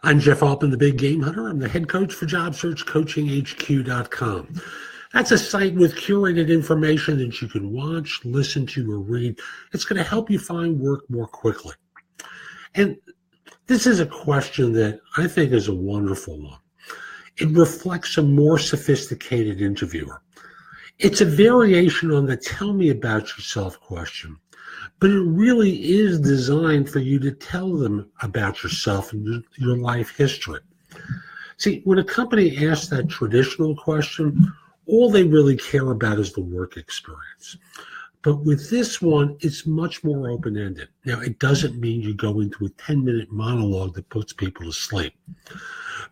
I'm Jeff Altman, the Big Game Hunter. I'm the head coach for JobSearchCoachingHQ.com. That's a site with curated information that you can watch, listen to, or read. It's going to help you find work more quickly. And this is a question that I think is a wonderful one. It reflects a more sophisticated interviewer. It's a variation on the tell me about yourself question, but it really is designed for you to tell them about yourself and your life history. See, when a company asks that traditional question, all they really care about is the work experience. But with this one, it's much more open-ended. Now, it doesn't mean you go into a 10-minute monologue that puts people to sleep.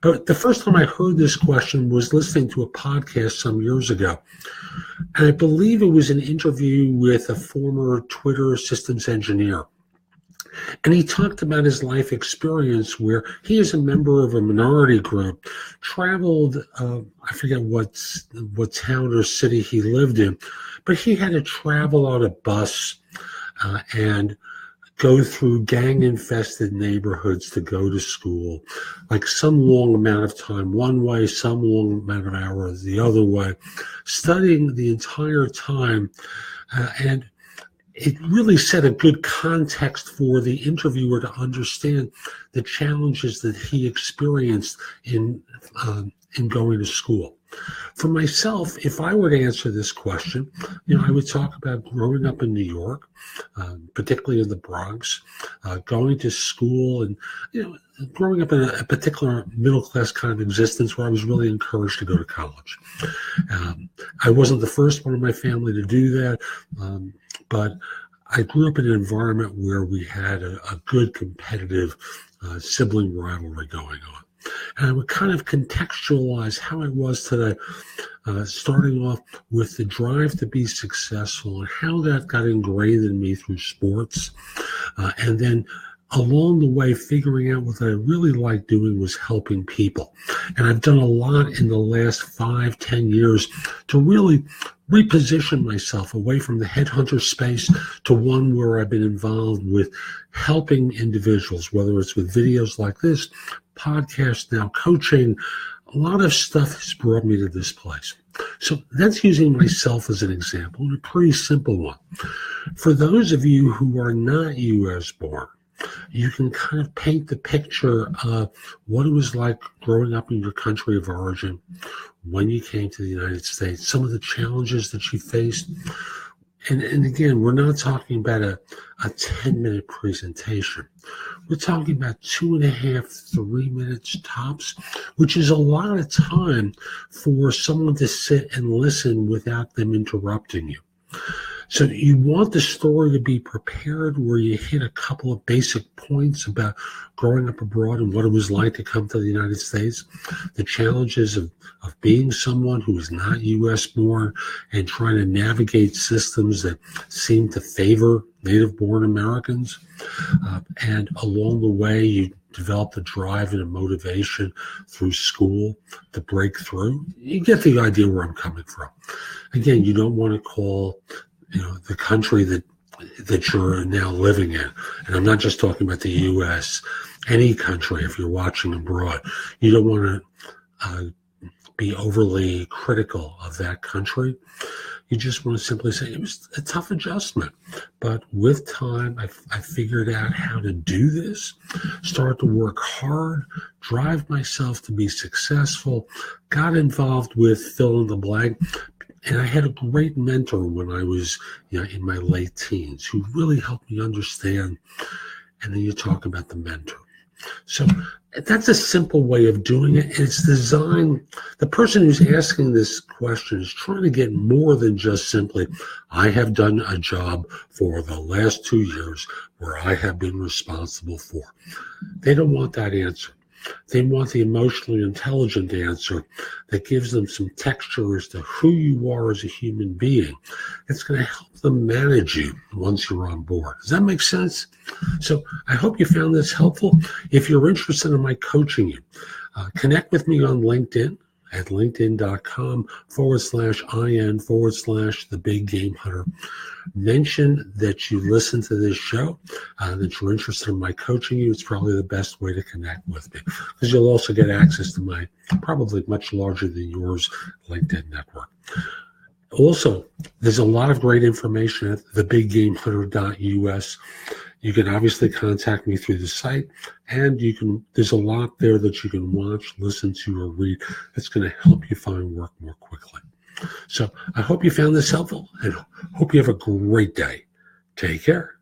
But the first time I heard this question was listening to a podcast some years ago. And I believe it was an interview with a former Twitter systems engineer. And he talked about his life experience where he, as a member of a minority group, traveled, I forget what town or city he lived in, but he had to travel on a bus and go through gang-infested neighborhoods to go to school, like some long amount of time one way, some long amount of hours the other way, studying the entire time. And it really set a good context for the interviewer to understand the challenges that he experienced in going to school. For myself, if I were to answer this question, I would talk about growing up in New York, particularly in the Bronx, going to school and, growing up in a particular middle-class kind of existence where I was really encouraged to go to college. I wasn't the first one in my family to do that, but I grew up in an environment where we had a good competitive sibling rivalry going on. And I would kind of contextualize how I was today, starting off with the drive to be successful and how that got ingrained in me through sports. And then along the way, figuring out what I really liked doing was helping people. And I've done a lot in the last 5-10 years to really reposition myself away from the headhunter space to one where I've been involved with helping individuals, whether it's with videos like this, podcasts, now coaching. A lot of stuff has brought me to this place. So that's using myself as an example, and a pretty simple one. For those of you who are not U.S. born, you can kind of paint the picture of what it was like growing up in your country of origin when you came to the United States, some of the challenges that you faced. And again, we're not talking about a 10-minute presentation. We're talking about 2.5, 3 minutes tops, which is a lot of time for someone to sit and listen without them interrupting you. So you want the story to be prepared where you hit a couple of basic points about growing up abroad and what it was like to come to the United States, the challenges of being someone who is not U.S. born and trying to navigate systems that seem to favor native-born Americans. And along the way, you develop a drive and a motivation through school to break through. You get the idea where I'm coming from. Again, you don't want to call the country that you're now living in. And I'm not just talking about the U.S., any country, if you're watching abroad. You don't want to be overly critical of that country. You just want to simply say it was a tough adjustment. But with time, I figured out how to do this, start to work hard, drive myself to be successful, got involved with fill in the blank. And I had a great mentor when I was in my late teens who really helped me understand. And then you talk about the mentor. So that's a simple way of doing it. It's designed, the person who's asking this question is trying to get more than just simply, I have done a job for the last 2 years where I have been responsible for. They don't want that answer. They want the emotionally intelligent answer that gives them some texture as to who you are as a human being. It's going to help them manage you once you're on board. Does that make sense? So I hope you found this helpful. If you're interested in my coaching you, connect with me on LinkedIn at linkedin.com/IN/the Big Game Hunter. Mention that you listen to this show, that you're interested in my coaching you. It's probably the best way to connect with me, because you'll also get access to my probably much larger than yours LinkedIn network. Also, there's a lot of great information at thebiggamehunter.us. You can obviously contact me through the site, and there's a lot there that you can watch, listen to, or read that's going to help you find work more quickly. So I hope you found this helpful, and hope you have a great day. Take care.